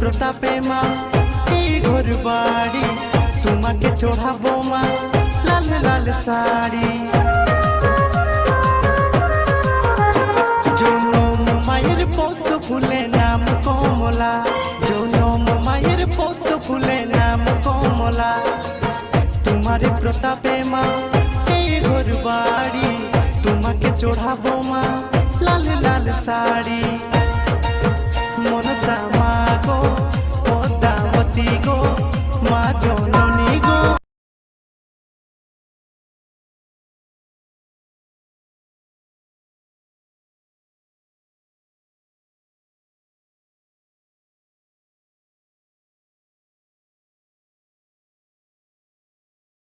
প্রতাপে মা এই ঘর বাড়ি তোমাকে চড়াবো মা লাল লাল শাড়ি। জনম মায়ের পদ্ম ফুলে নাম কমলা, জনম মায়ের পদ্ম ফুলে নাম কমলা। তোমার প্রতাপে মা এই ঘর বাড়ি তোমাকে চড়াবো মা লাল লাল শাড়ি। মনসা মা গো পদ্মাবতী গো মা জননী গো